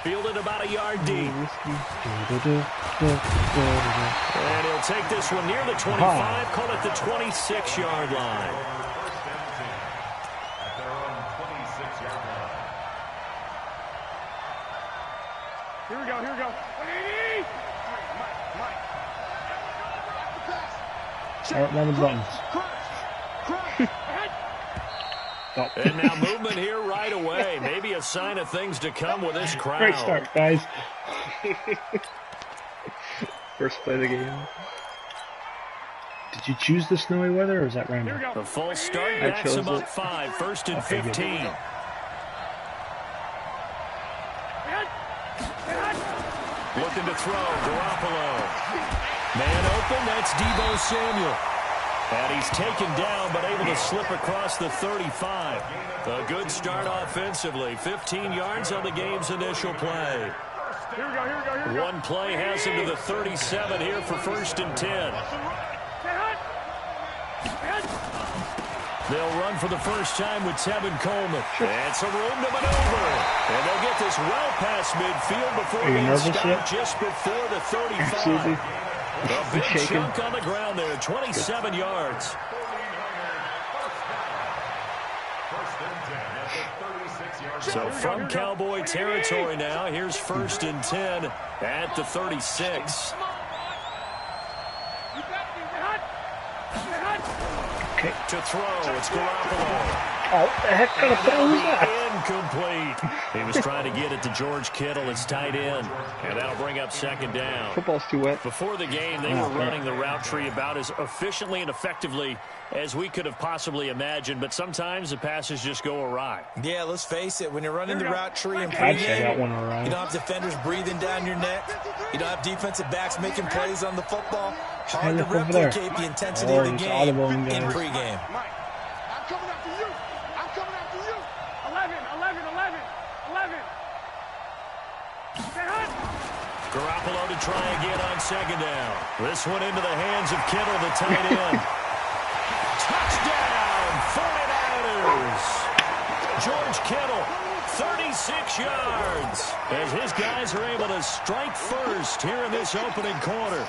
Fielded about a yard deep. And he'll take this one near the 25, call it the 26-yard line. Here we go, here we go. All right, run the buttons. And now movement here right away. Maybe a sign of things to come with this crowd. Great start, guys. First play of the game. Did you choose the snowy weather, or is that random? The full start backs him up 5, 1st and 15. Good. Looking to throw, Garoppolo. Man open, that's Deebo Samuel. And he's taken down, but able to slip across the 35. A good start offensively. 15 yards on the game's initial play. Here we go, here we go, here we go. One play has him to the 37 here for 1st and 10. They'll run for the first time with Tevin Coleman. And some room to maneuver. And they'll get this well past midfield before they stop just before the 35. A big chunk on the ground there, 27 yards. So from Cowboy territory now, here's 1st and 10 at the 36. Okay. To throw, it's Garoppolo. Oh, the heck kind of throw was that? Incomplete. He was trying to get it to George Kittle, his tight end. And that'll bring up 2nd down. Football's too wet. Before the game, they were running the route tree about as efficiently and effectively as we could have possibly imagined. But sometimes the passes just go awry. Yeah, let's face it. When you're running the route tree in pregame, you don't have defenders breathing down your neck. You don't have defensive backs making plays on the football. Hard to replicate the intensity of the game in pregame. Garoppolo to try again on 2nd down. This one into the hands of Kittle, the tight end. Touchdown, 49ers. George Kittle, 36 yards. As his guys are able to strike first here in this opening quarter.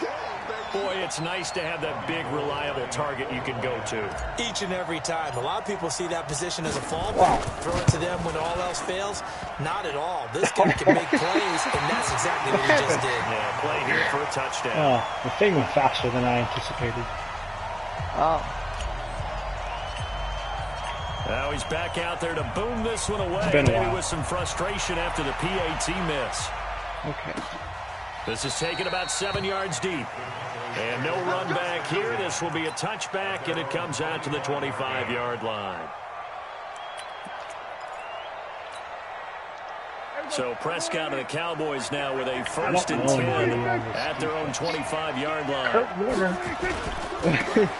Boy, it's nice to have that big, reliable target you can go to. Each and every time. A lot of people see that position as a fallback. Throw it to them when all else fails. Not at all. This guy can make plays, and that's exactly what he just did. Yeah, play here for a touchdown. Oh, the thing went faster than I anticipated. Oh. Now he's back out there to boom this one away. Maybe with some frustration after the PAT miss. Okay. This is taken about 7 yards deep. And no run back here. This will be a touchback, and it comes out to the 25-yard line. So Prescott and the Cowboys now with a 1st and 10 at their own 25-yard line.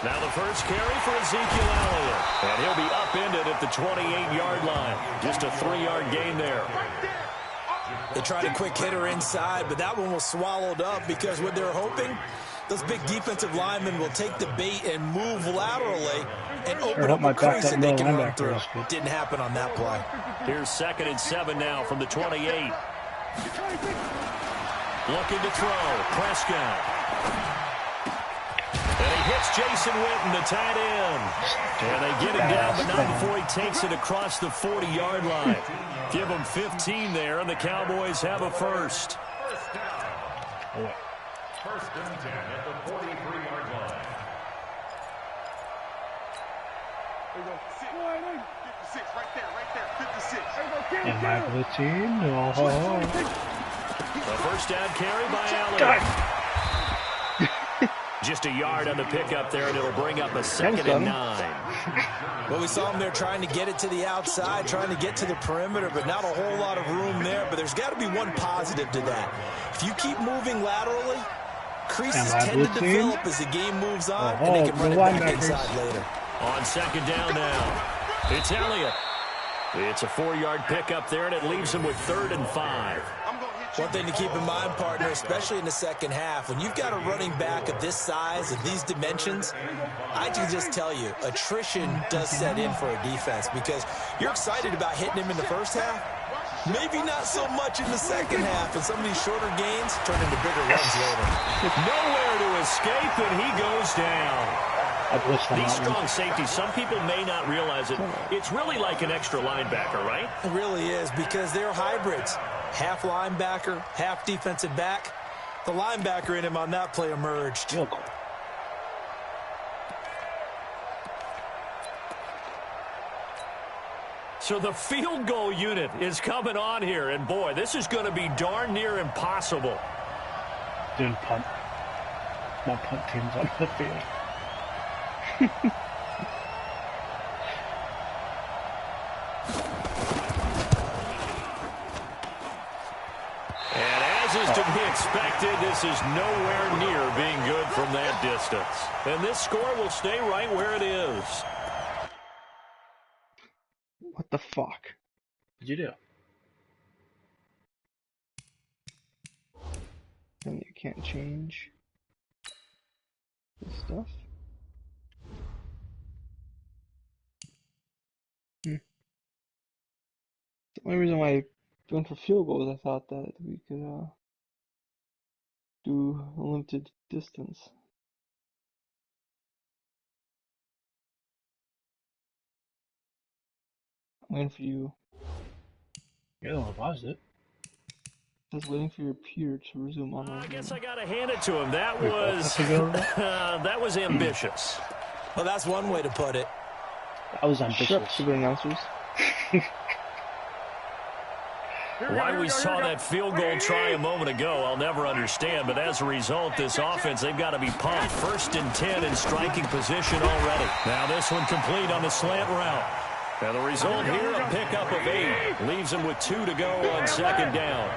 Now the first carry for Ezekiel Elliott. And he'll be upended at the 28-yard line. Just a 3-yard gain there. They tried a quick hitter inside, but that one was swallowed up because what they're hoping, those big defensive linemen will take the bait and move laterally and open up a crease that they can run through. Didn't happen on that play. Here's 2nd and 7 now from the 28. Looking to throw. Prescott. And he hits Jason Witten, the tight end. And they get him down, but not before he takes it across the 40-yard line. Give him 15 there, and the Cowboys have a first. 1st and 10 at the 43-yard line. 56, right there, 56. In my routine, A first down carry by Elliott. Just a yard on the pickup there, and it'll bring up a 2nd and 9. Well, we saw him there trying to get it to the outside, trying to get to the perimeter, but not a whole lot of room there. But there's got to be one positive to that. If you keep moving laterally, creases tend to develop as the game moves on, and they can run it back inside later. On 2nd down now, it's Elliott. It's a 4-yard pickup there, and it leaves him with 3rd and 5. One thing to keep in mind, partner, especially in the second half, when you've got a running back of this size, of these dimensions, I can just tell you, attrition does set in for a defense because you're excited about hitting him in the first half. Maybe not so much in the second half, and some of these shorter gains turn into bigger runs later. Nowhere to escape, and he goes down. These strong safeties, some people may not realize it. It's really like an extra linebacker, right? It really is, because they're hybrids. Half linebacker, half defensive back. The linebacker in him on that play emerged. So the field goal unit is coming on here, and boy, this is going to be darn near impossible. Doing punt. My punt team's on the field. And as is to be expected, this is nowhere near being good from that distance. And this score will stay right where it is. What the fuck did you do? Then you can't change this stuff. The only reason why I went for field goals, I thought that we could do a limited distance. I'm waiting for you. You're the one who paused it. I was waiting for your peer to resume on. I guess I gotta hand it to him. That was that was ambitious. Well, that's one way to put it. That was ambitious. Super announcers. Why we saw that field goal try a moment ago, I'll never understand. But as a result, this offense, they've got to be pumped. 1st and 10 in striking position already. Now this one complete on the slant route. And the result here, a pickup of 8. Leaves him with 2 to go on 2nd down.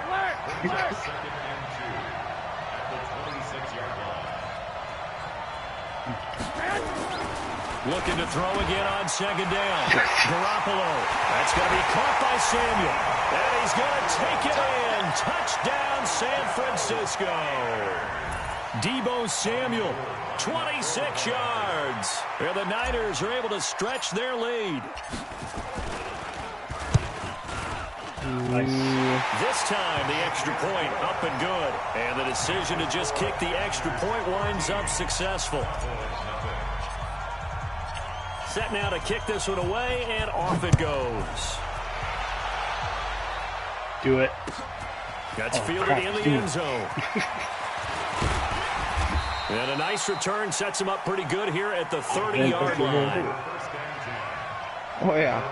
Looking to throw again on 2nd down. Garoppolo. That's going to be caught by Samuel. And he's going to take it in. Touchdown, San Francisco. Deebo Samuel, 26 yards. And the Niners are able to stretch their lead. Nice. This time, the extra point up and good. And the decision to just kick the extra point winds up successful. Set now to kick this one away, and off it goes. Do it. That's fielded in the end zone. And a nice return sets him up pretty good here at the 30-yard line. Oh, yeah.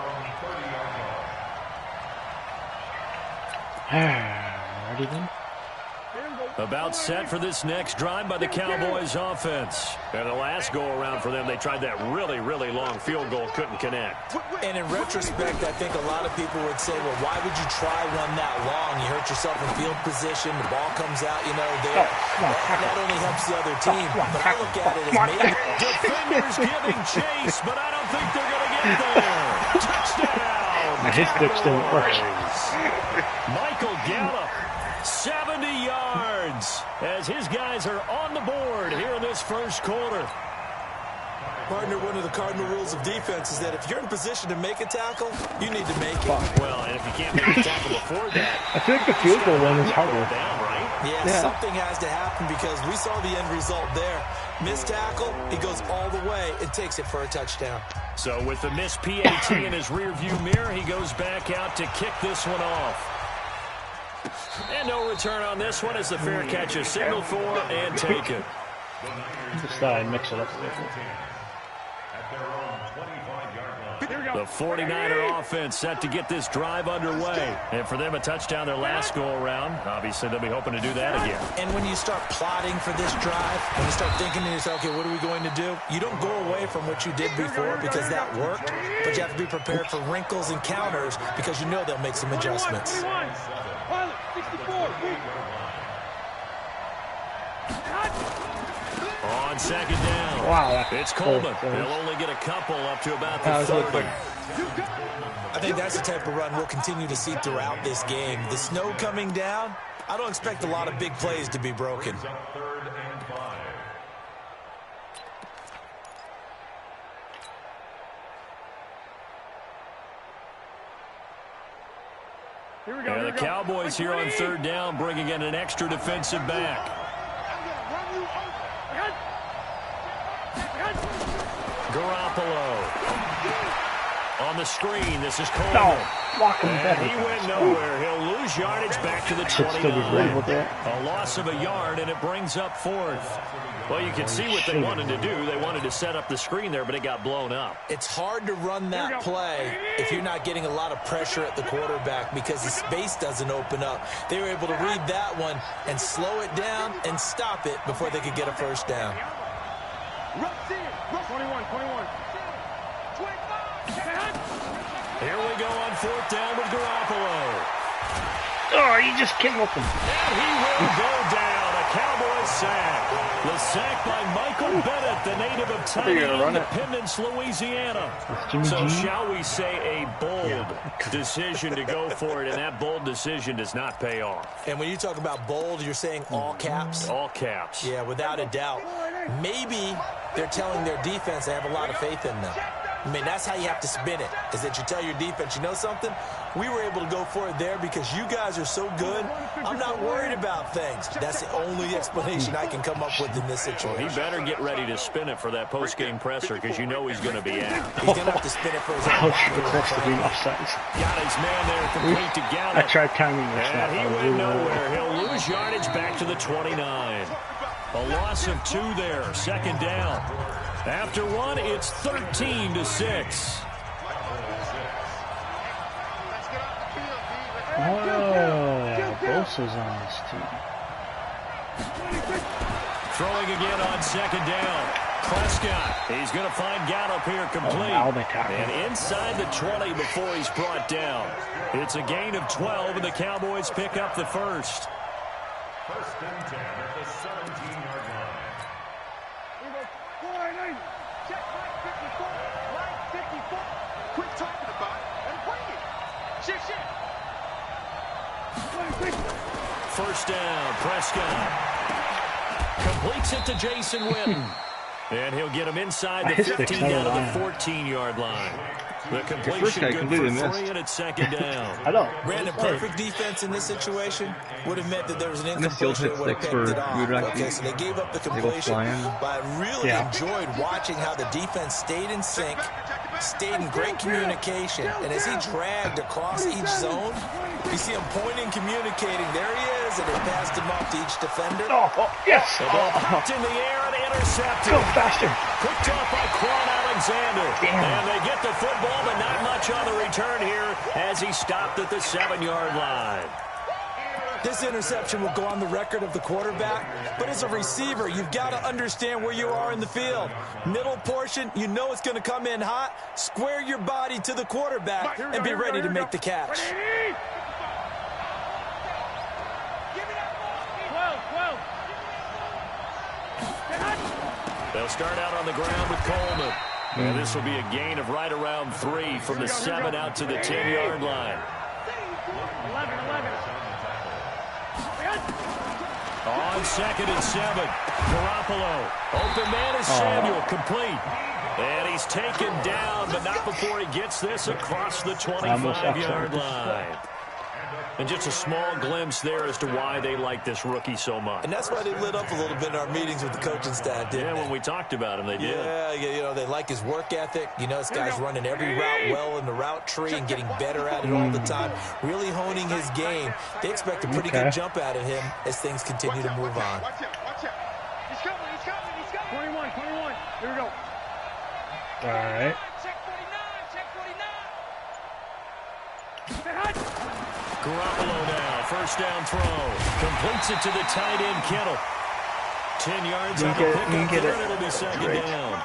Ready then? About set for this next drive by the Cowboys offense. And the last go-around for them, they tried that really, really long field goal, couldn't connect. And in retrospect, I think a lot of people would say, well, why would you try one that long? You hurt yourself in field position, the ball comes out, you know, there. That only helps the other team. But I look at it as maybe defenders giving chase, but I don't think they're going to get there. Touchdown! His sticks didn't work. Michael Gallup, 70 yards, as his guys are on the board here in this first quarter. Partner, one of the cardinal rules of defense is that if you're in position to make a tackle, you need to make it. Well, and if you can't make a tackle before that, I feel like the field goal one is harder. Down, right? Yeah, something has to happen because we saw the end result there. Missed tackle, he goes all the way and takes it for a touchdown. So with the missed PAT in his rearview mirror, he goes back out to kick this one off. And no return on this one as the fair catch is signaled for and taken. Just mix it up a little bit. The 49er offense set to get this drive underway. And for them, a touchdown their last go-around. Obviously, they'll be hoping to do that again. And when you start plotting for this drive, when you start thinking to yourself, okay, what are we going to do? You don't go away from what you did before because that worked, but you have to be prepared for wrinkles and counters because you know they'll make some adjustments. On 2nd down. Wow. It's Coleman. They'll only get a couple up to about the 30. I think that's the type of run we'll continue to see throughout this game. The snow coming down, I don't expect a lot of big plays to be broken. And the Cowboys here on third down, bringing in an extra defensive back. Garoppolo. On the screen, this is Coleman. And he went nowhere. He'll lose yardage back to the 29. A loss of a yard, and it brings up fourth. Well, you can see what they wanted to do. They wanted to set up the screen there, but it got blown up. It's hard to run that play if you're not getting a lot of pressure at the quarterback because the space doesn't open up. They were able to read that one and slow it down and stop it before they could get a first down. 21. Here we go on fourth down with Garoppolo. Oh, you just killed him. And he will go down. A Cowboys sack. The sack by Michael Bennett, the native of tiny Independence, Louisiana. So shall we say a bold decision to go for it, and that bold decision does not pay off. And when you talk about bold, you're saying all caps? All caps. Yeah, without a doubt. Maybe they're telling their defense they have a lot of faith in them. I mean, that's how you have to spin it, is that you tell your defense, you know something? We were able to go for it there because you guys are so good. I'm not worried about things. That's the only explanation I can come up with in this situation. Well, he better get ready to spin it for that post-game presser because you know he's going to be out. He's going to have to spin it for his own. That's the green offsides. Got his man there complete to Gallup. I tried timing this. And he went nowhere. He'll lose yardage back to the 29. A loss of 2 there. Second down. After one, it's 13-6. Oh, Bosa's on this team. Throwing again on second down. Prescott, he's going to find Gallup here complete. And inside the 20 before he's brought down. It's a gain of 12, and the Cowboys pick up the first. First and 10 at the 17-yard line. Check line 54. Quit talking about it and bring it. Shit. First down, Prescott. Completes it to Jason Witten. And he'll get him inside the 15 down to the 14-yard line. The completion good for 3, and it's second down. I know. Brandon, perfect defense in this situation would have meant that there was an incompletion that would have picked it off. Okay, so they gave up the completion, but I really enjoyed watching how the defense stayed in sync, stayed in great communication, and as he dragged across each zone, you see him pointing, communicating. There he is, and they passed him off to each defender. Oh, yes. The ball popped in the air and intercepted. Go faster. Picked off by Quan Alexander. Damn. And they get the football, but not much on the return here as he stopped at the 7-yard line. This interception will go on the record of the quarterback, but as a receiver, you've got to understand where you are in the field. Middle portion, you know it's going to come in hot. Square your body to the quarterback and be ready to make the catch. They'll start out on the ground with Coleman. And this will be a gain of right around 3 from the 7 out to the 10-yard line. 11. On second and 7, Garoppolo. Open man is Samuel, complete. And he's taken down, but not before he gets this across the 25-yard line. And just a small glimpse there as to why they like this rookie so much. And that's why they lit up a little bit in our meetings with the coaching staff, didn't they? When we talked about him, they did. Yeah, you know, they like his work ethic. You know, this guy's running every route well in the route tree and getting better at it all the time, really honing his game. They expect a pretty good jump out of him as things continue to move on. Watch out. He's coming. 21. Here we go. All right. Check 49. Garoppolo now, first down throw. Completes it to the tight end, Kittle. 10 yards on the pickup there, and it'll be second down.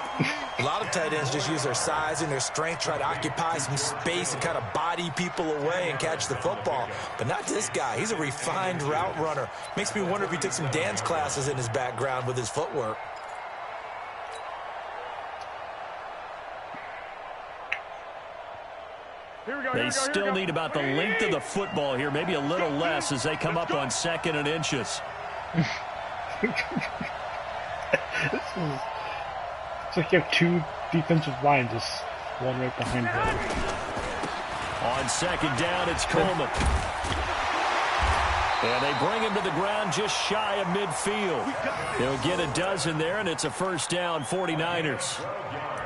A lot of tight ends just use their size and their strength, try to occupy some space and kind of body people away and catch the football. But not this guy. He's a refined route runner. Makes me wonder if he took some dance classes in his background with his footwork. They still need about the length of the football here, maybe a little less as they come up on second and inches. It's like you have 2 defensive lines, just one right behind the other. On second down, it's Coleman. And they bring him to the ground just shy of midfield. He'll get a dozen there, and it's a first down, 49ers.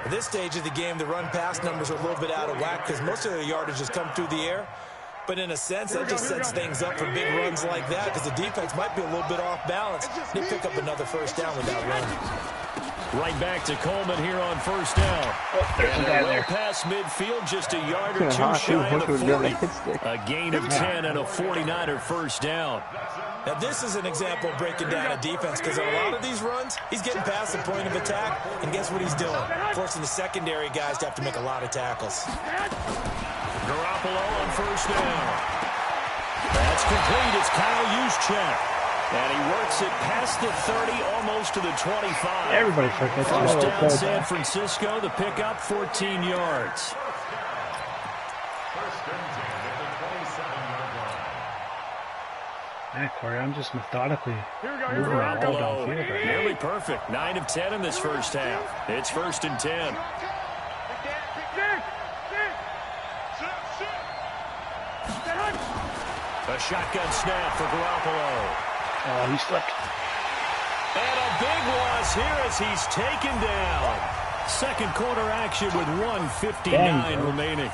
At this stage of the game, the run-pass numbers are a little bit out of whack because most of their yardage has come through the air. But in a sense, that just sets things up for big runs like that because the defense might be a little bit off balance. They pick up another first down with that run. Right back to Coleman here on first down. And they're well past midfield, just a yard or two shy of the 40. A gain of 10 and a 49er first down. Now, this is an example of breaking down a defense because on a lot of these runs, he's getting past the point of attack, and guess what he's doing? Forcing the secondary guys to have to make a lot of tackles. Garoppolo on first down. That's complete. It's Kyle Juszczyk. And he works it past the 30, almost to the 25. Everybody forgets first down, San Francisco. The pickup, 14 yards. Yeah, Corey, I'm just methodically moving the ball Garoppolo, downfield right now. nearly perfect. 9 of 10 in this first half. It's first and 10. A shotgun snap for Garoppolo. Oh, he slipped. And a big loss here as he's taken down. Second quarter action with 1:59 remaining.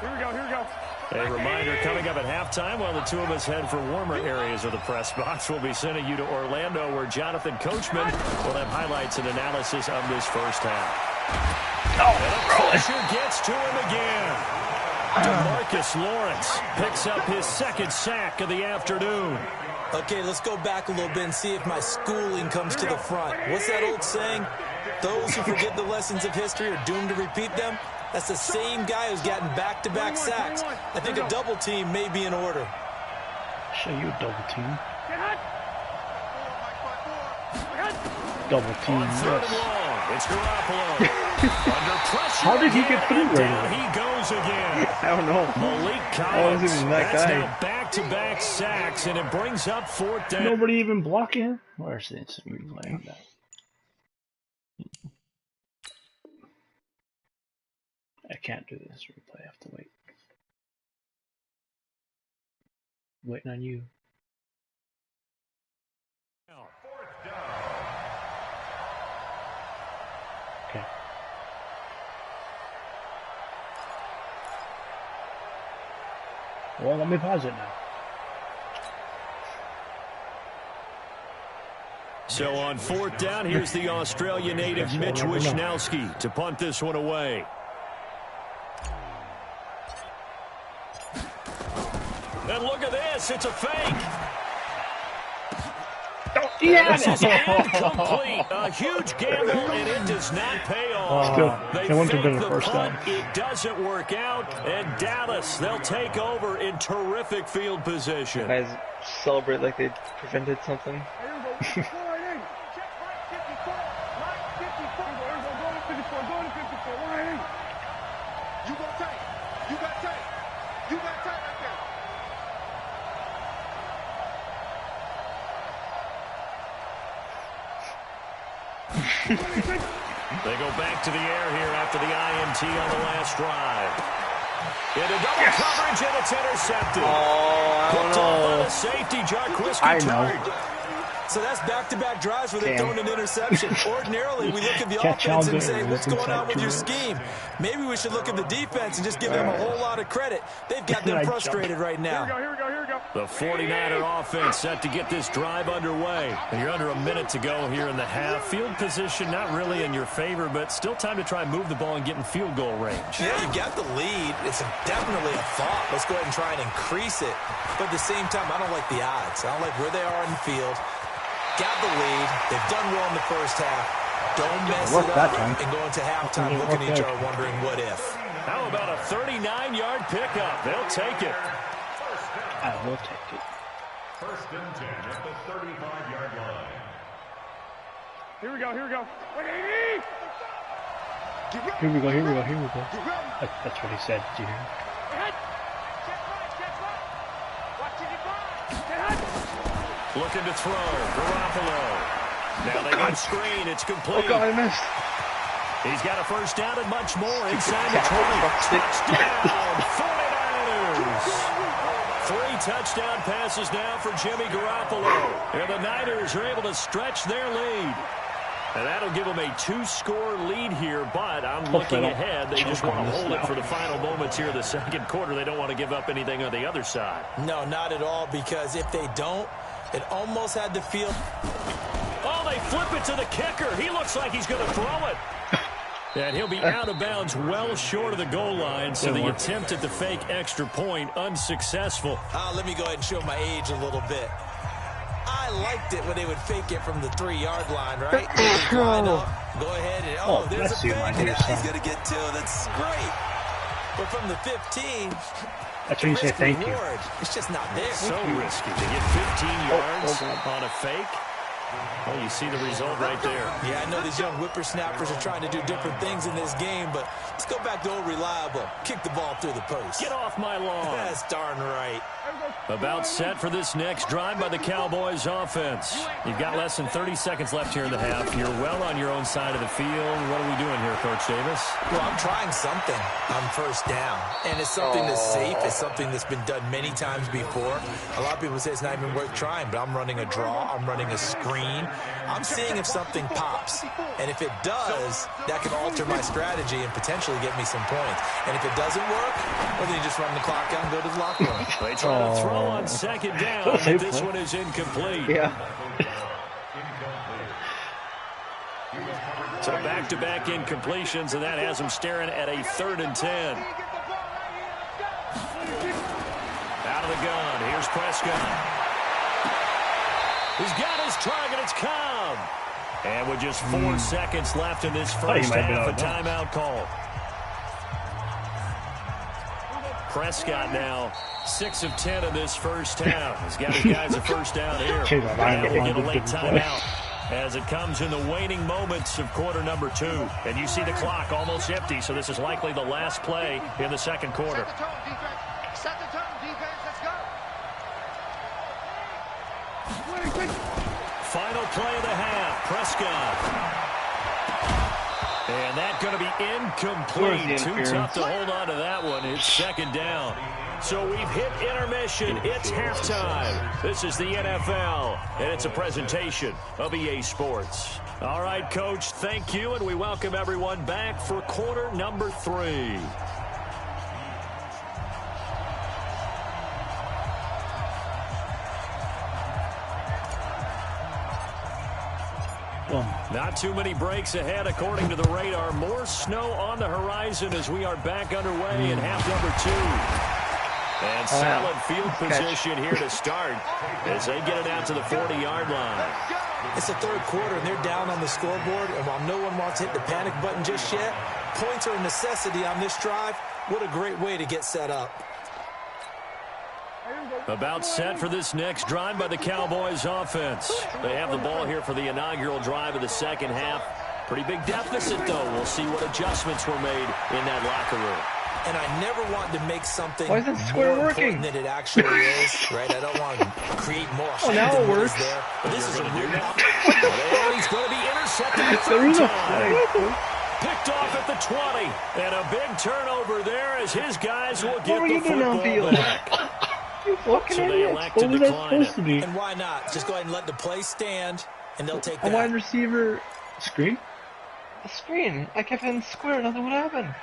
Here we go. A reminder coming up at halftime while the two of us head for warmer areas of the press box. We'll be sending you to Orlando where Jonathan Coachman will have highlights and analysis of this first half. And a pressure gets to him again. DeMarcus Lawrence picks up his second sack of the afternoon. Okay, let's go back a little bit and see if my schooling comes to the front. What's that old saying? Those who forget the lessons of history are doomed to repeat them. That's the same guy who's gotten back-to-back sacks. I think a double team may be in order. Show you a double team. Double team, yes. It's Garoppolo. Under pressure. How did he get through right now? He goes again. I don't know. Malik Collins. Even that That's guy. now back-to-back sacks, and it brings up fourth down. Nobody even blocking him? Where's the instant replay on that? I can't do this replay. I have to wait. Waiting on you. Okay. Well, let me pause it now. So on fourth down, here's the Australia native Mitch Wishnowski to punt this one away. And look at this, it's a fake. This is incomplete. A huge gamble, and it does not pay off. They fake the punt, it doesn't work out, and Dallas, they'll take over in terrific field position. Guys celebrate like they prevented something. They go back to the air here after the INT on the last drive. Into double coverage, and it's intercepted. Hooked up on a safety, Jarquisky turned. So that's back-to-back drives where they've thrown an interception. Ordinarily, we look at the offense and say, what's going on with your scheme? Maybe we should look at the defense and just give them a whole lot of credit. They've got them frustrated right now. Here we go. The 49er offense set to get this drive underway. And you're under a minute to go here in the half. Field position not really in your favor, but still time to try and move the ball and get in field goal range. Yeah, you got the lead. It's definitely a thought. Let's go ahead and try and increase it. But at the same time, I don't like the odds. I don't like where they are in the field. Got the lead. They've done well in the first half. Don't mess it up and go into halftime looking at each other wondering what if. How about a 39-yard pickup? They'll take it. I will take it. First and 10 at the 35-yard line. Here we go. Here we go, here we go, here we go. That's what he said, did you hear? Looking to throw. Garoppolo. Now they got screen. It's complete. Oh God, I missed. He's got a first down and much more inside the 20. Touchdown, 49ers. 3 touchdown passes now for Jimmy Garoppolo. And the Niners are able to stretch their lead. And that'll give them a 2-score lead here, but I'm looking ahead. They just want to hold it for the final moments here of the second quarter. They don't want to give up anything on the other side. No, not at all, because if they don't, it almost had to feel... Oh, they flip it to the kicker. He looks like he's going to throw it. And he'll be out of bounds well short of the goal line, so the attempt at the fake extra point unsuccessful. Let me go ahead and show my age a little bit. I liked it when they would fake it from the 3-yard line, right? Go ahead and, there's a fake. He's going to get 2. That's great. But from the 15, that's when you say thank you. It's just not there. So risky to get 15 yards on a fake. Well, you see the result right there. Yeah, I know these young whippersnappers are trying to do different things in this game, but let's go back to old reliable. Kick the ball through the post. Get off my lawn. That's darn right. About set for this next drive by the Cowboys offense. You've got less than 30 seconds left here in the half. You're well on your own side of the field. What are we doing here, Coach Davis? Well, I'm trying something on first down, and it's something that's safe. It's something that's been done many times before. A lot of people say it's not even worth trying, but I'm running a draw. I'm running a screen. I'm seeing if something pops, and if it does, that can alter my strategy and potentially get me some points. And if it doesn't work, well, then you just run the clock out and go to the locker room. They try to throw on second down, but this one is incomplete. Yeah. So back-to-back incompletions, and that has them staring at a 3rd and 10. Out of the gun, here's Prescott. He's got his target. It's Cobb. And with just 4 seconds left in this first half, a timeout call. Prescott now 6 of 10 in this first half. He's got his guys a first down here. And we'll get a late timeout as it comes in the waning moments of quarter number 2. And you see the clock almost empty, so this is likely the last play in the second quarter. Set the tone, defense. Let's go. Final play of the half, Prescott. And that's going to be incomplete. Too tough to hold on to that one. It's second down. So we've hit intermission. It's halftime. This is the NFL, and it's a presentation of EA Sports. All right, Coach, thank you, and we welcome everyone back for quarter number 3. Not too many breaks ahead according to the radar. More snow on the horizon as we are back underway in half number 2. And solid field position here to start as they get it out to the 40-yard line. It's the third quarter, and they're down on the scoreboard. And while no one wants to hit the panic button just yet, points are a necessity on this drive. What a great way to get set up. About set for this next drive by the Cowboys offense. They have the ball here for the inaugural drive of the second half. Pretty big deficit, though. We'll see what adjustments were made in that locker room. And I never want to make something Why isn't square working than it actually is, right? I don't want to create more hype now than it what works. is there. But this is a real And he's going to be intercepted the third time. Picked off at the 20. And a big turnover there as his guys will get the football back. So they elected to decline it. And why not? Just go ahead and let the play stand, and they'll take A that. wide receiver Screen? a screen. I kept hitting square, nothing would happen.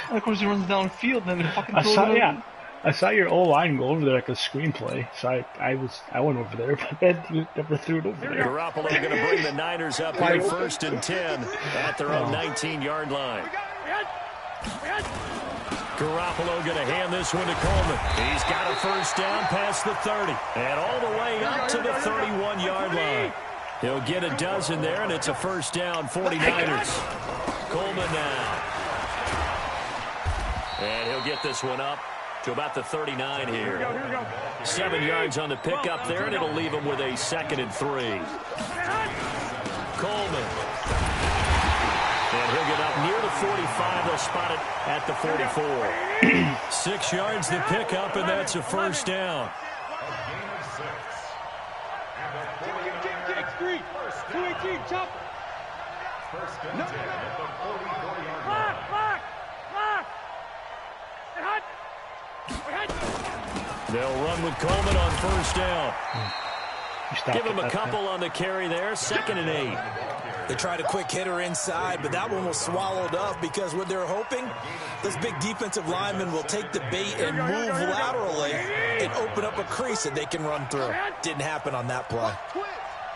And of course he runs downfield, then he fucking throws it out. I saw your O-line go over there like a screenplay, so I went over there, but then you never threw it over there. Garoppolo going to bring the Niners up here 1st and 10 at their own 19-yard line. Garoppolo going to hand this one to Coleman. He's got a first down past the 30 and all the way up to the 31-yard line. He'll get a dozen there, and it's a first down, 49ers. Coleman now. And he'll get this one up to about the 39 here. 7 yards on the pickup there, and it'll leave him with a 2nd and 3. Coleman. 45. They'll spot it at the 44. 6 yards the pickup, and that's a first down. X3, 218, chop. No. Lock. They'll run with Coleman on first down. Give him a couple on the carry there. 2nd and 8. They tried a quick hitter inside, but that one was swallowed up because what they're hoping, those big defensive linemen will take the bait and move laterally and open up a crease that they can run through. Didn't happen on that play.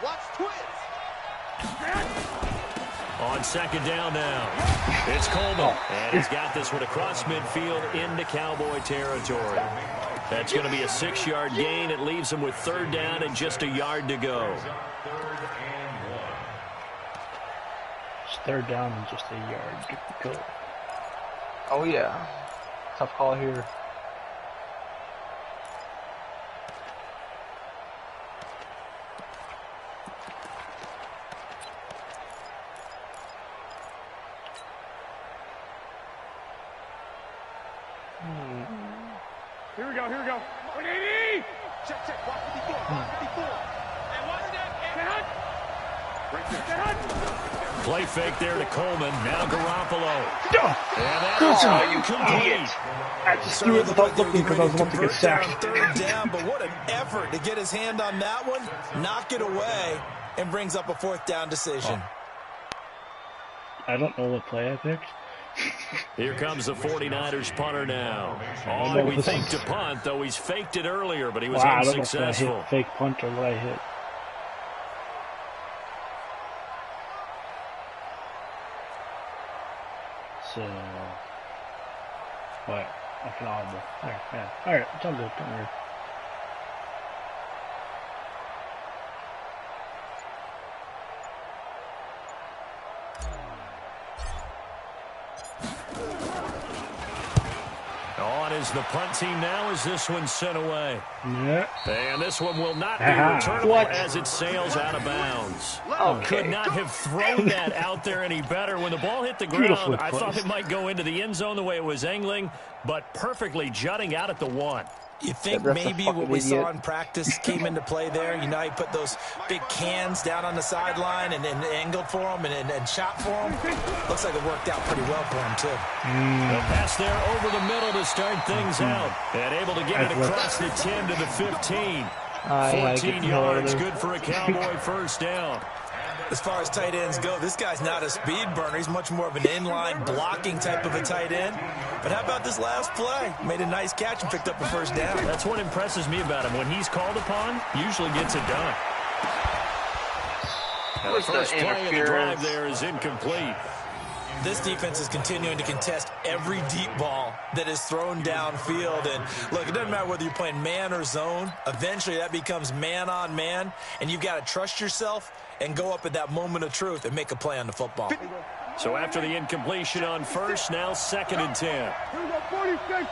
Watch twins. On 2nd down now. It's Coleman. And he's got this one across midfield into Cowboy territory. That's going to be a 6-yard gain. It leaves him with 3rd down and just a yard to go. It's 3rd down and just a yard to go. Oh yeah. Tough call here. Here we go. 180. Check. Walk 54. Walk 54. And watch that. Right there. Play fake there to Coleman. Now Garoppolo. And that Good is job, how you complete. I just threw it without looking because I was about to get sacked. 3rd down, but what an effort to get his hand on that one, knock it away, and brings up a 4th down decision. I don't know what play I picked. Here comes the 49ers punter now. On, we think, to punt, though he's faked it earlier, but he was unsuccessful. I don't know if I hit fake punt or what I hit. So, what? I can audible. Alright, yeah. Alright, it's all good, don't worry. On is the punt team now as this one's sent away. Yeah. And this one will not be returnable as it sails out of bounds. Could not have thrown that out there any better. When the ball hit the ground, I thought it might go into the end zone the way it was angling, but perfectly jutting out at the 1. You think maybe what we saw in practice came into play there? You know, he put those big cans down on the sideline and angled for him and shot for him. Looks like it worked out pretty well for him, too. The pass there over the middle to start things out. And able to get it across the 10 to the 15. 14 yards, good for a Cowboy first down. As far as tight ends go, this guy's not a speed burner. He's much more of an inline blocking type of a tight end. But how about this last play? Made a nice catch and picked up a first down. That's what impresses me about him. When he's called upon, usually gets it done. The first play of the drive there is incomplete. This defense is continuing to contest every deep ball that is thrown downfield. And look, it doesn't matter whether you're playing man or zone. Eventually that becomes man on man. And you've got to trust yourself and go up at that moment of truth and make a play on the football. So after the incompletion on first, now 2nd and 10. Here we go, 46.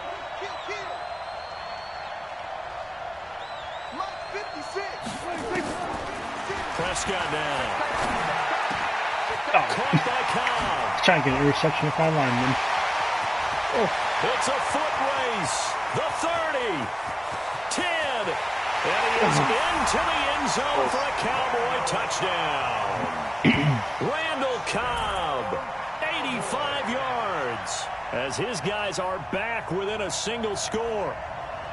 Prescott now. Caught by Cobb. Trying to get an interception with my lineman. It's a foot race. The 30. 10. And he is into the end zone for a Cowboy touchdown. Randall Cobb, 85 yards, as his guys are back within a single score.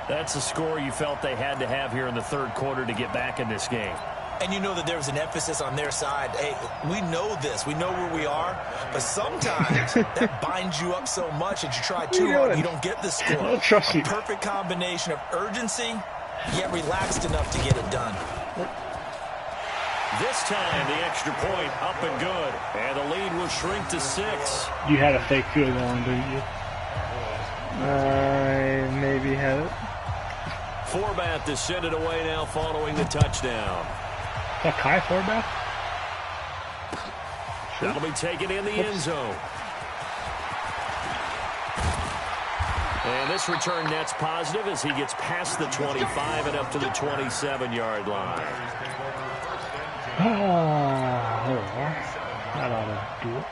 That's a score you felt they had to have here in the 3rd quarter to get back in this game. And you know that there's an emphasis on their side. Hey, we know this. We know where we are. But sometimes that binds you up so much that you try too hard and you don't get the score. I don't trust you. A perfect combination of urgency, yet relaxed enough to get it done. This time, the extra point up and good. And the lead will shrink to 6. You had a fake field goal, didn't you? I maybe have it. Forbath to send it away now following the touchdown. Is that Kai Forbath? That'll be taken in the end zone. And this return net's positive as he gets past the 25 and up to the 27-yard line. That ought to do it.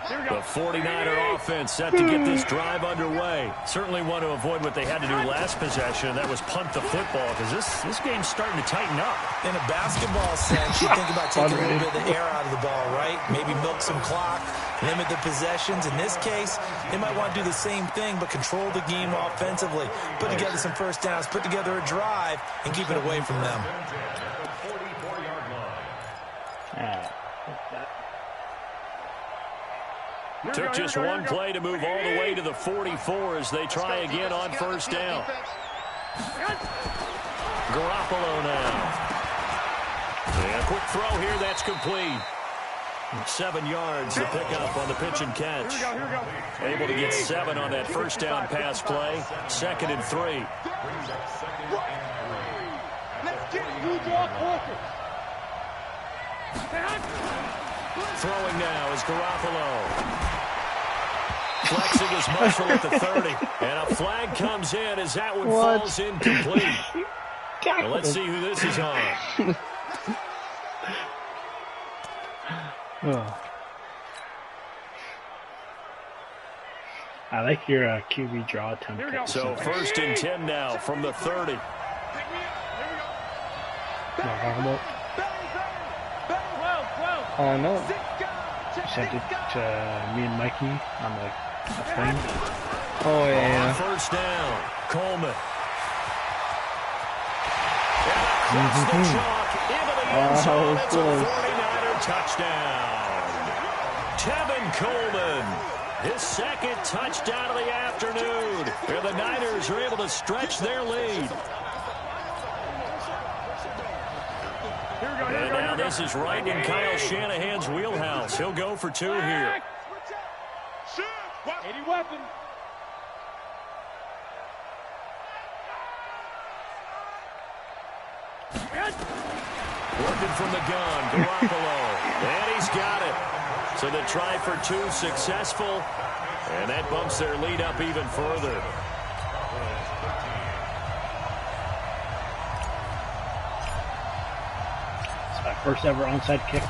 The 49er offense set to get this drive underway. Certainly want to avoid what they had to do last possession. That was punt the football, because this game's starting to tighten up. In a basketball sense, you think about taking a little bit of the air out of the ball, right? Maybe milk some clock, limit the possessions. In this case, they might want to do the same thing, but control the game offensively. Put together some first downs, put together a drive, and keep it away from them. Took just one play to move all the way to the 44 as they try again on first down. Garoppolo now. And a quick throw here, that's complete. 7 yards to pick up on the pitch and catch. Able to get 7 on that first down pass play. 2nd and 3. Let's get you to our quarter. Throwing now is Garoppolo. Flexing his muscle at the 30. And a flag comes in as that one falls incomplete. Well, let's see who this is on. I like your QB draw attempt. So 1st and 10 now from the 30. Oh no. Sent it to me and Mikey on the plane. Oh yeah. First down, Coleman. Across the chalk into the end zone. It's a 49er touchdown. Tevin Coleman, his 2nd touchdown of the afternoon. And the Niners are able to stretch their lead. And now this is right in Kyle Shanahan's wheelhouse. He'll go for 2 here. 80 weapon. Working from the gun, Garoppolo. And he's got it. So the try for 2 successful. And that bumps their lead up even further. First ever onside kick.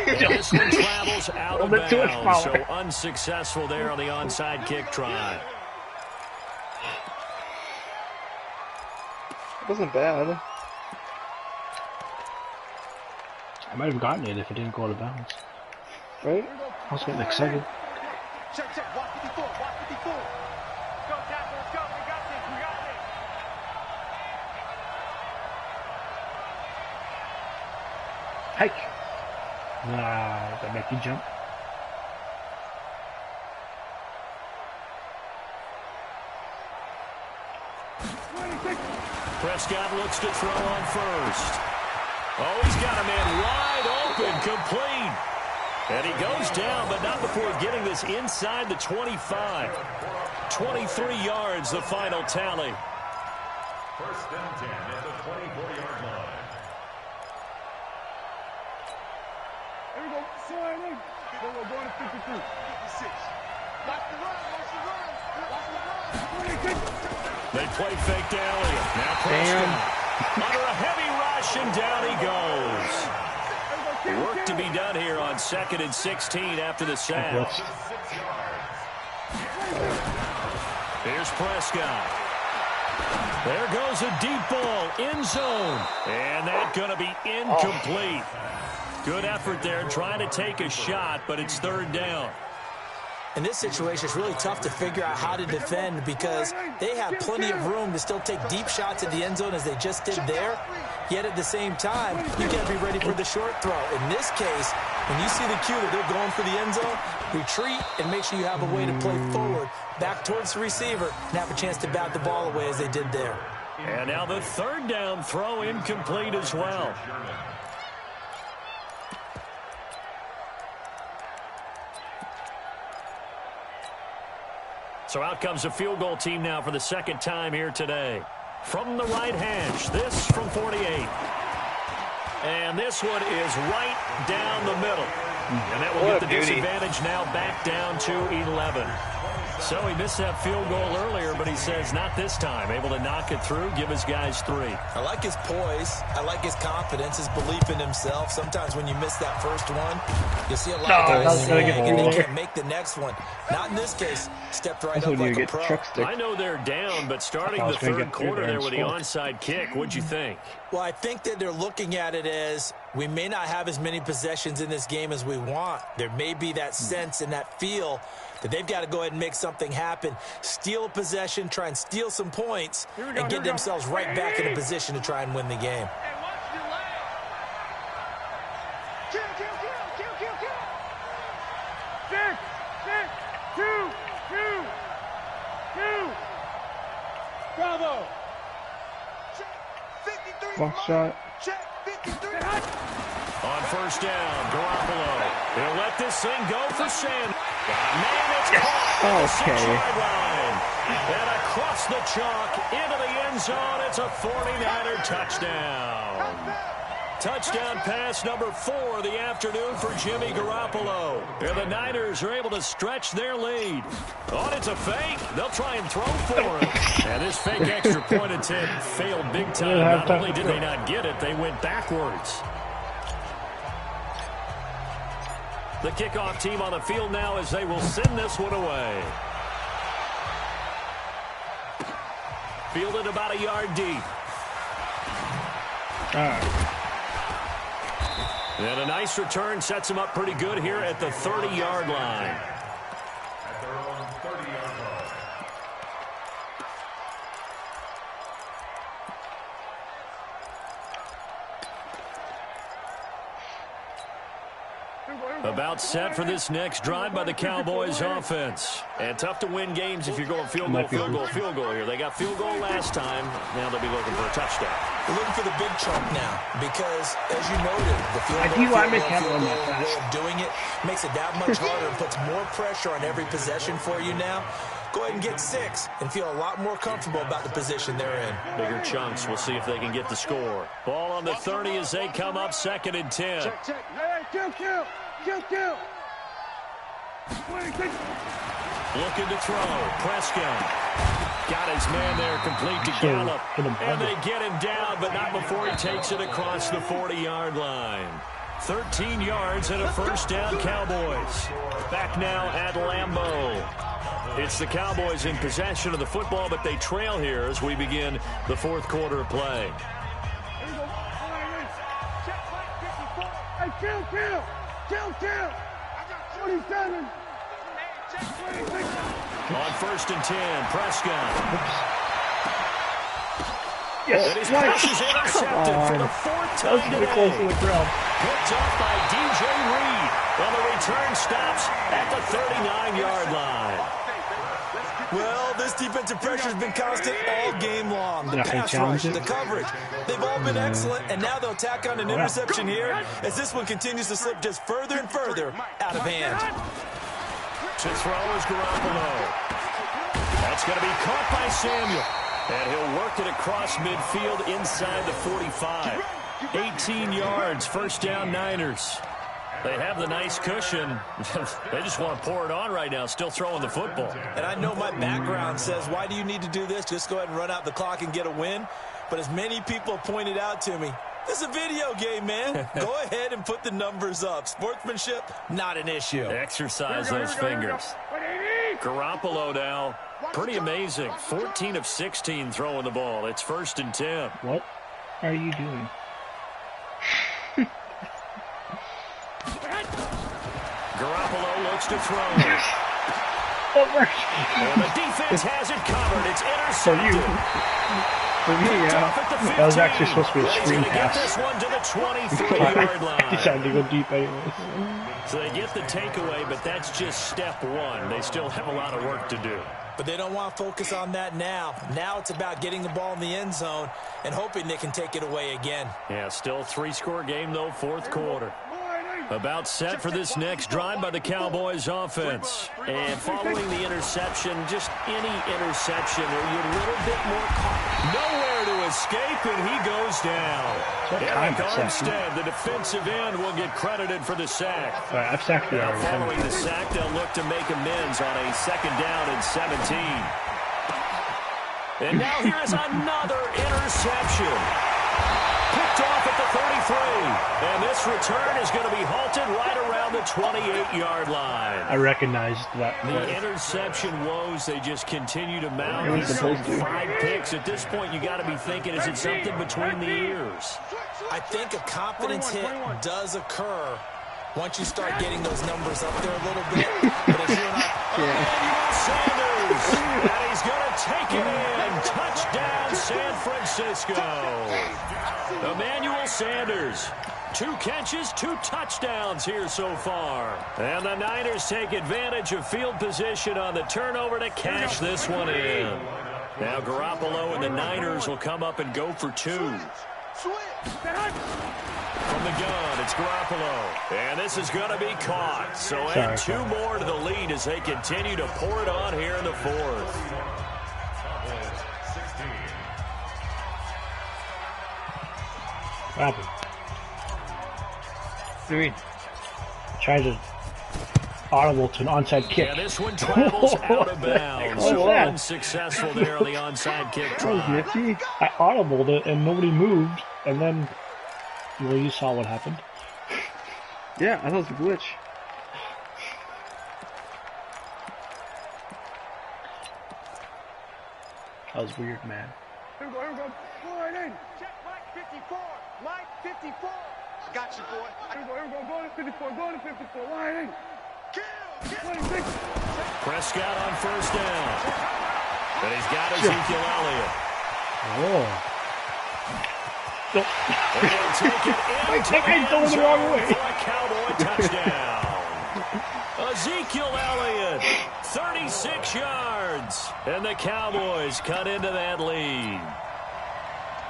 This one travels out of bounds, so unsuccessful there on the onside kick try. It wasn't bad. I might have gotten it if it didn't go out of bounds. Right? I was getting excited. Check. Watch 54. Watch 54. Go, Captain. Let's go. We got this. We got this. Hike. That make you jump. Prescott looks to throw on first. Oh, he's got a man wide open, complete. And he goes down, but not before getting this inside the 25. 23 yards, the final tally. 1st and 10 at the 24-yard line. Here we go. Slide in. We're going to 53. 56. Watch the run. Watch the run. Watch the run. 26. They play fake to Elliott. Now Prescott under a heavy rush, and down he goes. Work to be done here on 2nd and 16 after the sack. Here's Prescott. There goes a deep ball, end zone. And that's going to be incomplete. Good effort there, trying to take a shot, but it's 3rd down. In this situation, it's really tough to figure out how to defend because they have plenty of room to still take deep shots at the end zone as they just did there. Yet at the same time, you got to be ready for the short throw. In this case, when you see the cue that they're going for the end zone, retreat and make sure you have a way to play forward, back towards the receiver, and have a chance to bat the ball away as they did there. And now the 3rd down throw incomplete as well. So out comes a field goal team now for the 2nd time here today. From the right hash, this from 48. And this one is right down the middle. And that will get the disadvantage now back down to 11. So he missed that field goal earlier, but he says not this time. Able to knock it through, give his guys 3. I like his poise. I like his confidence, his belief in himself. Sometimes when you miss that first one, you see a lot of guys sag and they can't make the next one. Not in this case. Stepped right up like a pro. I know they're down, but starting the third quarter there with the onside kick, what'd you think? Well, I think that they're looking at it as we may not have as many possessions in this game as we want. There may be that sense and that feel that they've got to go ahead and make something happen, steal a possession, try and steal some points, and get themselves right back in a position to try and win the game. Bravo. Box shot. On first down, Garoppolo. He'll let this thing go for Sam. Man, it's caught. Okay. And across the chalk, into the end zone, it's a 49er touchdown. Touchdown pass number 4 of the afternoon for Jimmy Garoppolo. And the Niners are able to stretch their lead. Oh, it's a fake. They'll try and throw for it. And this fake extra point attempt failed big time. Not only did they not get it, they went backwards. The kickoff team on the field now as they will send this one away. Fielded about a yard deep. And a nice return sets them up pretty good here at the 30-yard line. At their own 30-yard line. About set for this next drive by the Cowboys offense. And tough to win games if you're going field goal here. They got field goal last time. Now they'll be looking for a touchdown. We're looking for the big chunk now because, as you noted, the field goal way of doing it makes it that much harder and puts more pressure on every possession for you now. Go ahead and get 6 and feel a lot more comfortable about the position they're in. Bigger chunks. We'll see if they can get the score. Ball on the 30 as they come up 2nd and 10. Check. Hey, kill. Looking to throw. Prescott. Got his man there complete to Gallup. And they get him down, but not before he takes it across the 40-yard line. 13 yards and a first down, Cowboys. Back now at Lambeau. It's the Cowboys in possession of the football, but they trail here as we begin the 4th quarter of play. Hey, kill. I got 27. On 1st and 10, Prescott. Yes, and his pass is intercepted for the 4th time today. Picked off by DJ Reed. And the return stops at the 39-yard line. Well, this defensive pressure has been constant all game long. The pass rush, the coverage, they've all been excellent, and now they'll tack on an interception here as this one continues to slip just further and further out of hand. To throw is Garoppolo. That's going to be caught by Samuel. And he'll work it across midfield inside the 45. 18 yards, first down Niners. They have the nice cushion. They just want to pour it on right now, still throwing the football. And I know my background says, why do you need to do this? Just go ahead and run out the clock and get a win. But as many people pointed out to me, this is a video game, man. Go ahead and put the numbers up. Sportsmanship, not an issue. Exercise those fingers. Garoppolo now, pretty amazing. 14 of 16 throwing the ball. It's 1st and 10. What are you doing? Garoppolo looks to throw. And the defense has it covered. It's intercepted. For me, yeah. That was actually supposed to be a screen pass. This one to the 23-yard line. I decided to go deep anyways. So they get the takeaway, but that's just step 1. They still have a lot of work to do. But they don't want to focus on that now. Now it's about getting the ball in the end zone and hoping they can take it away again. Yeah, still 3-score game, though, 4th quarter. About set for this next drive by the Cowboys offense. And following the interception, just any interception where you're a little bit more caught. Nowhere to escape, and he goes down. Eric Armstead, the defensive end, will get credited for the sack. All right, I've sacked you already. Following the sack, they'll look to make amends on a 2nd down and 17. And now here is another interception. Picked off at the 33. And this return is going to be halted right around the 28-yard line. I recognized that. The interception woes, they just continue to mount. He's thrown 5 picks. At this point, you got to be thinking, is it something between the ears? I think a confidence hit does occur once you start getting those numbers up there a little bit. But if you're not... Emmanuel Sanders. And he's going to take it in. Touchdown, San Francisco. Emmanuel Sanders. 2 catches, 2 touchdowns here so far. And the Niners take advantage of field position on the turnover to cash this one in. Now Garoppolo and the Niners will come up and go for 2. From the gun, it's Garoppolo. And this is going to be caught. So add 2 more to the lead as they continue to pour it on here in the 4th. What happened? What do you mean? Tried to audible to an onside kick. Yeah, this one travels out of bounds. Oh, wow. Unsuccessful there on the onside kick That was try. nifty. I audibled it and nobody moved, and then, well, you saw what happened. Yeah, I thought it was a glitch. That was weird, man. Here we go, here we go. Pull right in. Check Mike 54. Mike 54. Got you, boy. Here we go, here we go. Go to 54, go to 54. Line in. Kill. 26. Prescott on 1st down. But he's got Ezekiel Elliott. Oh. And he'll take it into the end zone for a Cowboy touchdown. Ezekiel Elliott, 36 yards. And the Cowboys cut into that lead.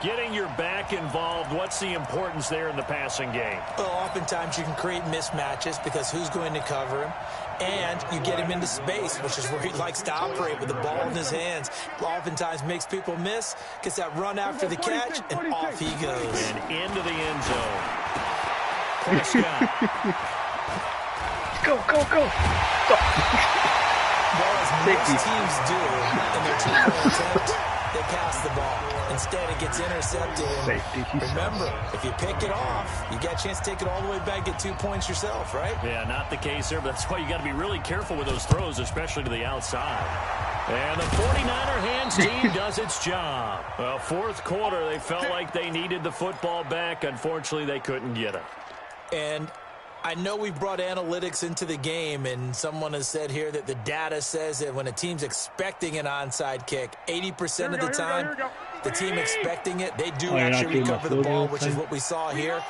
Getting your back involved, what's the importance there in the passing game? Well, oftentimes you can create mismatches because who's going to cover him? And you get him into space, which is where he likes to operate with the ball in his hands. Oftentimes makes people miss, gets that run after the catch, and off he goes. And into the end zone. Prescott. Go, go, go. Well, as most teams do in their 2-point attempt, they pass the ball. Instead, it gets intercepted. And remember, if you pick it off, you get a chance to take it all the way back, get 2 points yourself, right? Yeah, not the case there, but that's why you got to be really careful with those throws, especially to the outside. And the 49er hands team does its job. Well, 4th quarter, they felt like they needed the football back. Unfortunately, they couldn't get it. And I know we brought analytics into the game, and someone has said here that the data says that when a team's expecting an onside kick, 80% of the time, the team expecting it, they do actually recover the ball, which is what we saw here.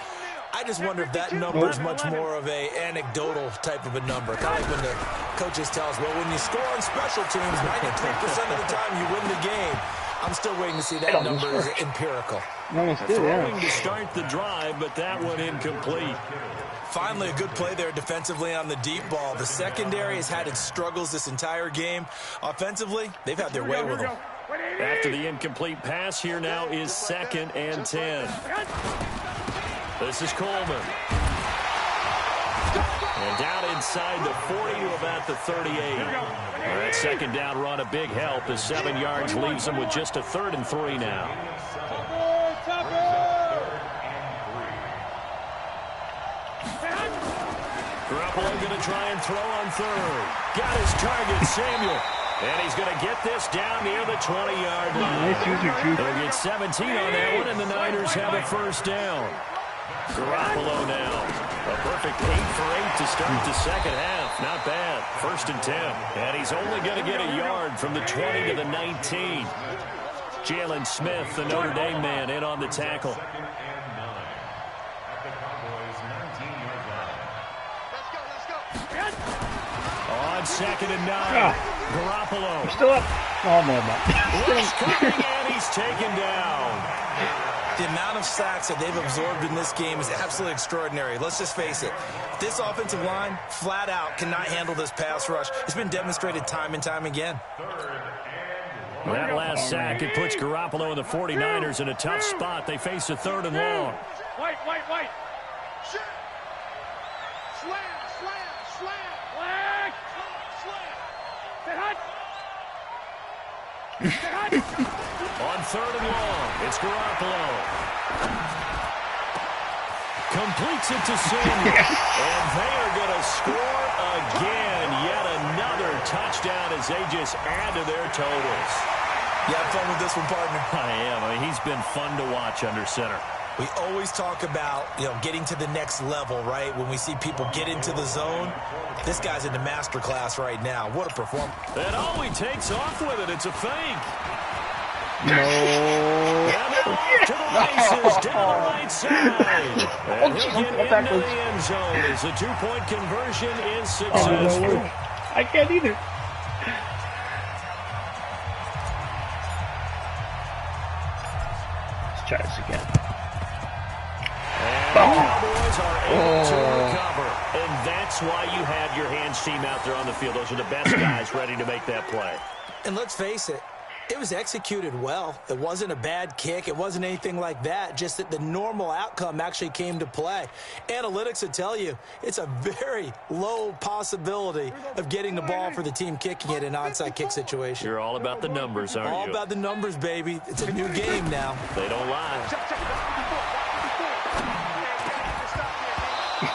I just wonder if that number is much more of a anecdotal type of a number. Kind of like when the coaches tell us, well, when you score on special teams, 93% of the time you win the game. I'm still waiting to see that number is empirical. Throwing to start the drive, but that one incomplete. Finally, a good play there defensively on the deep ball. The secondary has had its struggles this entire game. Offensively, they've had their way with them. After the incomplete pass, here now is 2nd and 10. This is Coleman. And down inside the 40 to about the 38. That 2nd down run, a big help. The 7 yards leaves them with just a 3rd and 3 now. Garoppolo going to try and throw on 3rd. Got his target, Samuel. And he's going to get this down near the 20-yard line. They'll get 17 on that one, and the Niners have a 1st down. Garoppolo now. A perfect 8 for 8 to start the 2nd half. Not bad. 1st and 10. And he's only going to get a yard from the 20 to the 19. Jalen Smith, the Notre Dame man, in on the tackle. On 2nd and 9. Garoppolo. Still up. Oh, no, no. Rush coming, and he's taken down. The amount of sacks that they've absorbed in this game is absolutely extraordinary. Let's just face it. This offensive line, flat out, cannot handle this pass rush. It's been demonstrated time and time again. That last sack, it puts Garoppolo and the 49ers in a tough spot. They face a 3rd and long. White. Slam. Black. Slam. Get hot. On 3rd and long, it's Garoppolo. Completes it to Samuel. And they are going to score again. Yet another touchdown as they just add to their totals. You have fun with this one, partner? I am. I mean, he's been fun to watch under center. We always talk about, getting to the next level, right? When we see people get into the zone, this guy's in the master class right now. What a performance. And he takes off with it. It's a fake. No. And now off to the races down the right side. And he'll get into the end zone as the 2-point conversion is successful. I can't either. Let's try this again. And the Cowboys are able to recover. And that's why you have your hands team out there on the field. Those are the best guys ready to make that play. And let's face it, it was executed well. It wasn't a bad kick. It wasn't anything like that. Just that the normal outcome actually came to play. Analytics would tell you it's a very low possibility of getting the ball for the team kicking it in an onside kick situation. You're all about the numbers, aren't you? All about the numbers, baby. It's a new game now. They don't lie.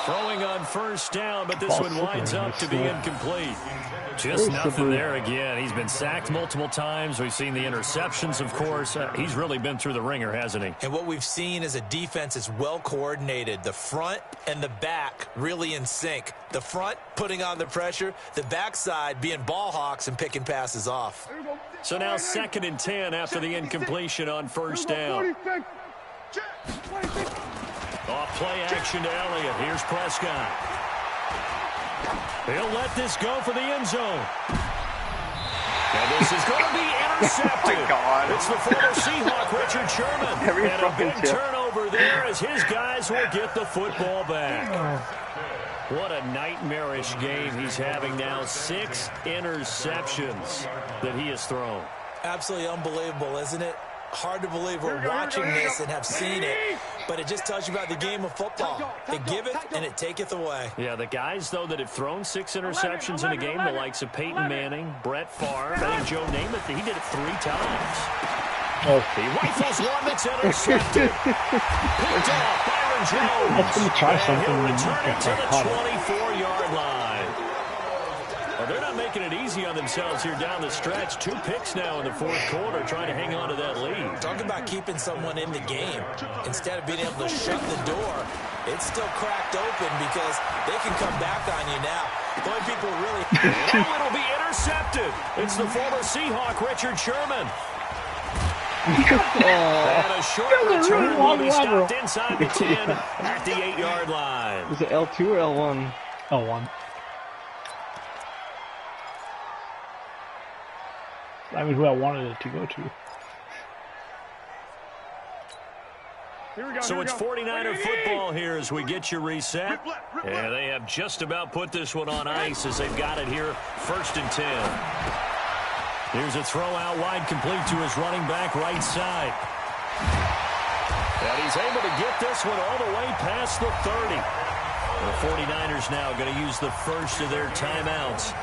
Throwing on 1st down, but this one winds up to be incomplete. Just nothing there again. He's been sacked multiple times. We've seen the interceptions, of course. He's really been through the ringer, hasn't he? And what we've seen is a defense is well coordinated. The front and the back really in sync. The front putting on the pressure, the backside being ball hawks and picking passes off. So now 2nd and 10 after the incompletion on 1st down. Off play action to Elliott. Here's Prescott. He'll let this go for the end zone. And this is going to be intercepted. Oh my God. It's the former Seahawk, Richard Sherman. And a big turnover there as his guys will get the football back. What a nightmarish game he's having now. 6 interceptions that he has thrown. Absolutely unbelievable, isn't it? Hard to believe we're watching this and have seen it, but it just tells you about the game of football. They give it and it taketh away. Yeah, the guys, though, that have thrown 6 interceptions in a game, the likes of Peyton Manning, Brett Favre, I think Joe Namath, he did it 3 times. He rifles one that's intercepted. Picked off Byron Jones. Let's going to try something. And he'll return it to the 24-yard line. Well, they're not making it easy on themselves here down the stretch. 2 picks now in the 4th quarter, trying to hang on to that lead. Talking about keeping someone in the game. Instead of being able to shut the door, it's still cracked open because they can come back on you now. The only people really... it'll be intercepted. It's the former Seahawk, Richard Sherman. And a short return will be stopped inside the 10 at the 8-yard line. Is it L2 or L1? L1. That was where I wanted it to go to. So it's 49er football here as we get you reset. And they have just about put this one on ice as they've got it here, 1st and 10. Here's a throw out wide, complete to his running back right side. And he's able to get this one all the way past the 30. The 49ers now going to use the first of their timeouts,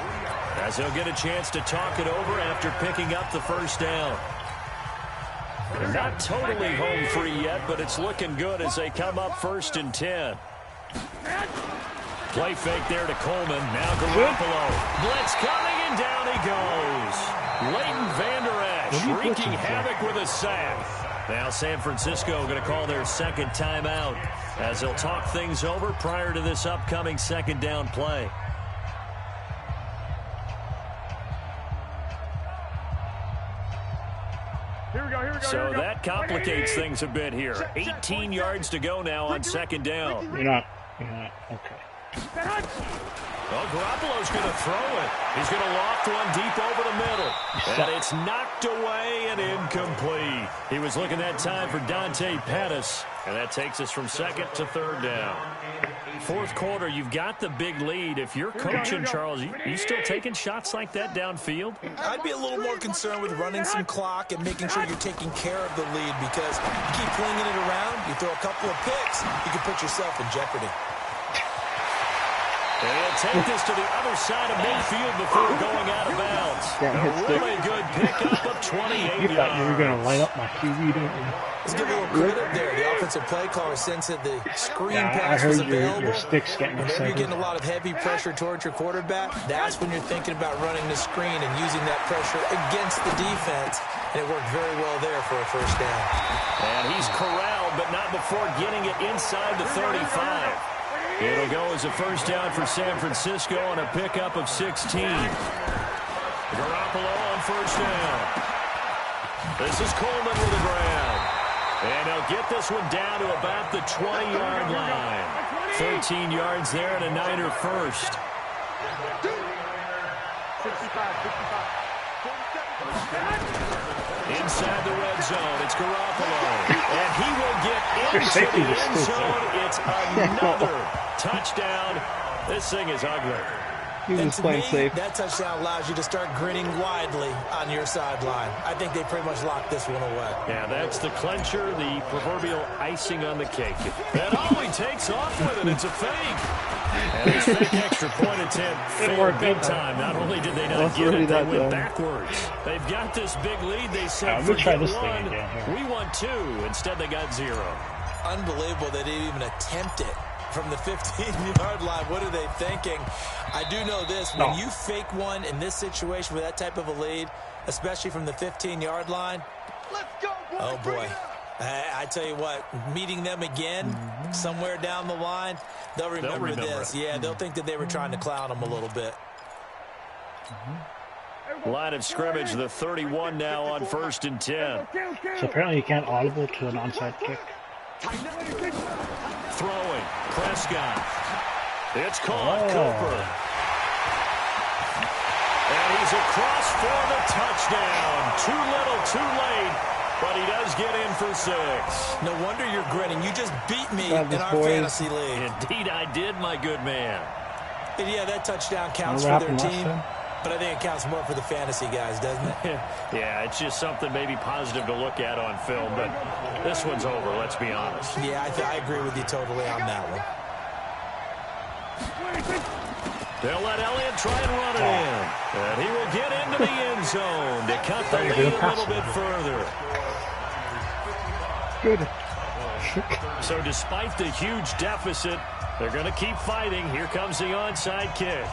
as they'll get a chance to talk it over after picking up the 1st down. They're not totally home free yet, but it's looking good as they come up 1st and 10. Play fake there to Coleman. Now Garoppolo. Blitz coming, and down he goes. Leighton Vander Esch wreaking havoc with a sack. Now San Francisco going to call their 2nd timeout as they'll talk things over prior to this upcoming 2nd down play. So that complicates things a bit here. 18 yards to go now on 2nd down. You're not. Okay. Well, Garoppolo's going to throw it. He's going to loft one deep over the middle. And it's knocked away and incomplete. He was looking that time for Dante Pettis. And that takes us from second to third down. Fourth quarter, you've got the big lead. If you're coaching, Charles, you still taking shots like that downfield? I'd be a little more concerned with running some clock and making sure you're taking care of the lead, because you keep flinging it around, you throw a couple of picks, you can put yourself in jeopardy. And he'll take this to the other side of midfield before going out of bounds. A really good pickup of 28 yards. You thought you were going to light up my TV, didn't you? Let's give a little credit there. The offensive play caller sensed that the screen pass I was heard available. your stick's getting Whenever excited. you're getting a lot of heavy pressure towards your quarterback, that's when you're thinking about running the screen and using that pressure against the defense. And it worked very well there for a first down. And he's corralled, but not before getting it inside the 35. It'll go as a first down for San Francisco on a pickup of 16. Garoppolo on first down. This is Coleman with the grab. And they'll get this one down to about the 20-yard line. 13 yards there and a Niner first. 55. Inside the red zone, it's Garoppolo. And he will get into the end zone. It's another touchdown. This thing is ugly. He was playing safe. That touchdown allows you to start grinning widely on your sideline. I think they pretty much locked this one away. Yeah, that's the clincher, the proverbial icing on the cake. And he takes off with it. It's a fake. And his fake extra point attempt failed big time. Not only did they not get it, they went backwards. They've got this big lead. They said, forget one, we won two. Instead, they got zero. Unbelievable they didn't even attempt it from the 15-yard line. What are they thinking? I do know this. When you fake one in this situation with that type of a lead, especially from the 15-yard line, oh, boy. I tell you what, meeting them again somewhere down the line, they'll remember this. Yeah, they'll think that they were trying to clown them a little bit. Line of scrimmage, the 31 now on 1st and 10. So apparently you can't audible to an onside kick. Throwing, Prescott. It's caught, Cooper. And he's across for the touchdown. Too little, too late. But he does get in for 6. No wonder you're grinning. You just beat me in our fantasy league. Indeed I did, my good man. And yeah, that touchdown counts for their team. But I think it counts more for the fantasy guys, doesn't it? Yeah, it's just something maybe positive to look at on film. But this one's over, let's be honest. Yeah, I agree with you totally on that one. They'll let Elliott try and run it in. And he will get into the end zone to cut the lead a little bit further. Good. So despite the huge deficit, they're going to keep fighting. Here comes the onside kick.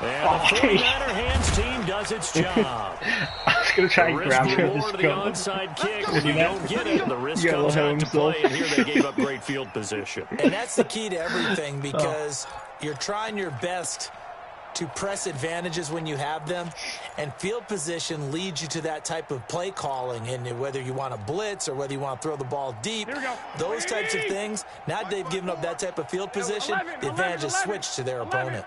And the 49er hands team does its job. I was going to try and grab it. The onside kick. If you don't get it, the risk comes out to play. And here they gave up great field position. And that's the key to everything, because you're trying your best to press advantages when you have them, and field position leads you to that type of play calling. And whether you want to blitz or whether you want to throw the ball deep, those types of things, now that they've given up that type of field position, the advantage is switched to their opponent.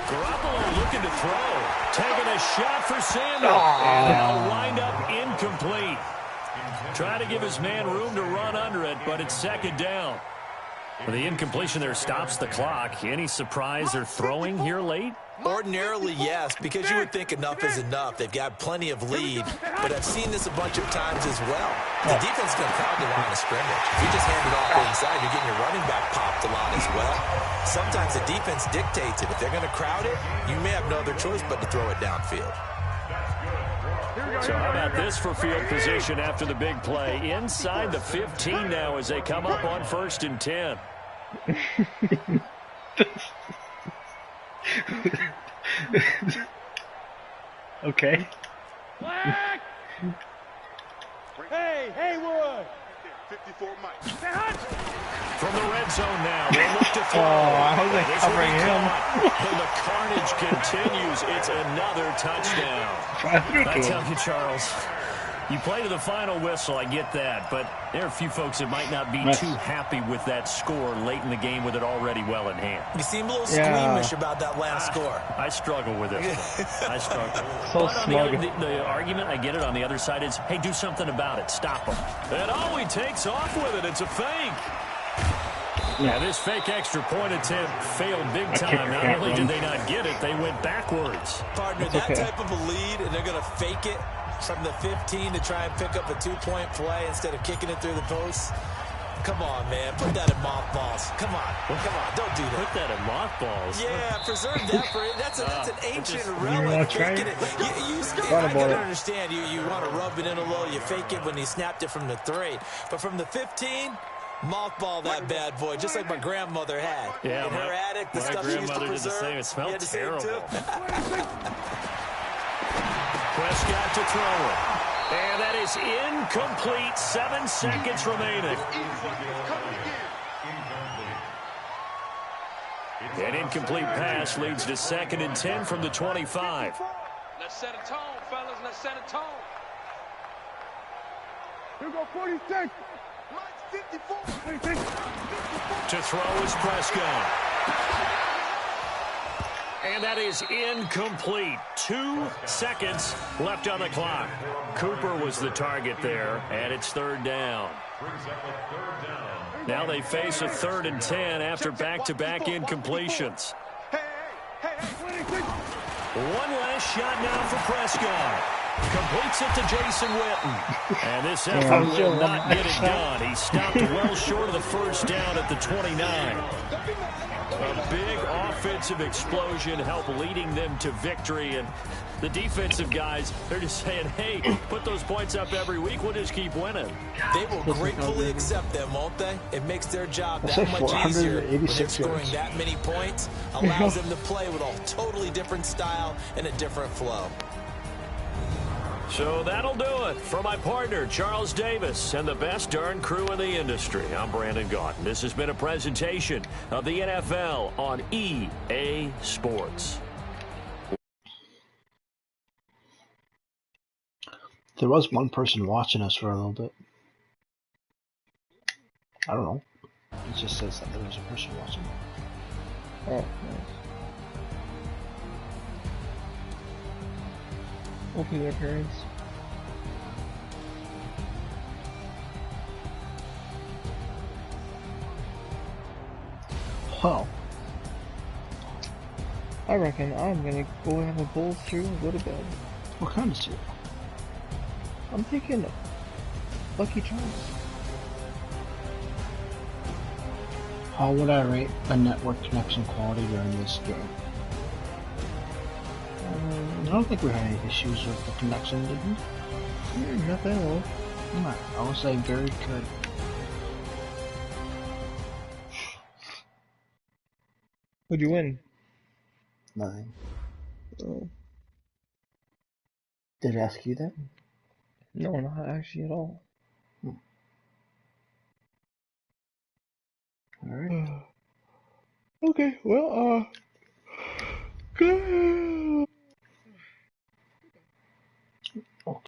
Garoppolo looking to throw. Taking a shot for Samuel. And they'll wind up incomplete. Trying to give his man room to run under it, but it's second down. The incompletion there stops the clock. Any surprise they're throwing here late? Ordinarily, yes, because you would think enough is enough. They've got plenty of lead, but I've seen this a bunch of times as well. The defense is going to crowd the line of scrimmage. If you just hand it off inside, you're getting your running back popped a lot as well. Sometimes the defense dictates it. If they're going to crowd it, you may have no other choice but to throw it downfield. So how about this for field position after the big play? Inside the 15 now as they come up on 1st and 10. Okay. Hey, Haywood. 54 Mike. From the red zone now, they look to throw. How are they covering him? And the carnage continues. It's another touchdown. I tell you, Charles, You play to the final whistle, I get that, but there are a few folks that might not be too happy with that score late in the game with it already well in hand. You seem a little squeamish about that last score. I struggle with it. I struggle. So But on the argument, I get it, on the other side is, hey, do something about it. Stop them. And he takes off with it. It's a fake. Yeah, this fake extra point attempt failed big time. Not only did they not get it, they went backwards. Partner, that type of a lead, and they're going to fake it from the 15 to try and pick up a 2-point play instead of kicking it through the post. Come on, man. Put that in mothballs. Come on. Come on. Don't do that. Put that in mothballs. Yeah, preserve that for it. That's an ancient relic. Faking it. I can understand. You want to rub it in a little. You fake it when he snapped it from the 3. But from the 15, mothball that bad boy, just like my grandmother had. Yeah, in her attic, the stuff she used to preserve. It smelled terrible. Prescott to throw it. And that is incomplete. 7 seconds remaining. An incomplete pass leads to 2nd and 10 from the 25. Let's set a tone, fellas. Let's set a tone. Here go 46. Mike's 54. 46. To throw is Prescott. And that is incomplete. 2 seconds left on the clock. Cooper was the target there, and it's 3rd down. Now they face a 3rd and 10 after back-to-back incompletions. One last shot now for Prescott. Completes it to Jason Witten. And this effort will not get it done. He stopped well short of the first down at the 29. A big offensive explosion helped leading them to victory. And the defensive guys, they're just saying, hey, put those points up every week. We'll just keep winning. They will gratefully accept them, won't they? It makes their job that much easier when they're scoring that many points. Allows them to play with a totally different style and a different flow. So that'll do it for my partner, Charles Davis, and the best darn crew in the industry. I'm Brandon Gaudin. This has been a presentation of the NFL on EA Sports. There was one person watching us for a little bit. I don't know. It just says that there was a person watching. Oh, nice. Hopefully their parents. Wow. I reckon I'm gonna go have a bowl of cereal and go to bed. What kind of cereal? I'm thinking Lucky Charms. How would I rate the network connection quality during this game? I don't think we had any issues with the connection, did we? Not that low. I would say very good. Who'd you win? Nothing. Oh. Did I ask you that? No, not actually at all. Alright. Okay, well, good.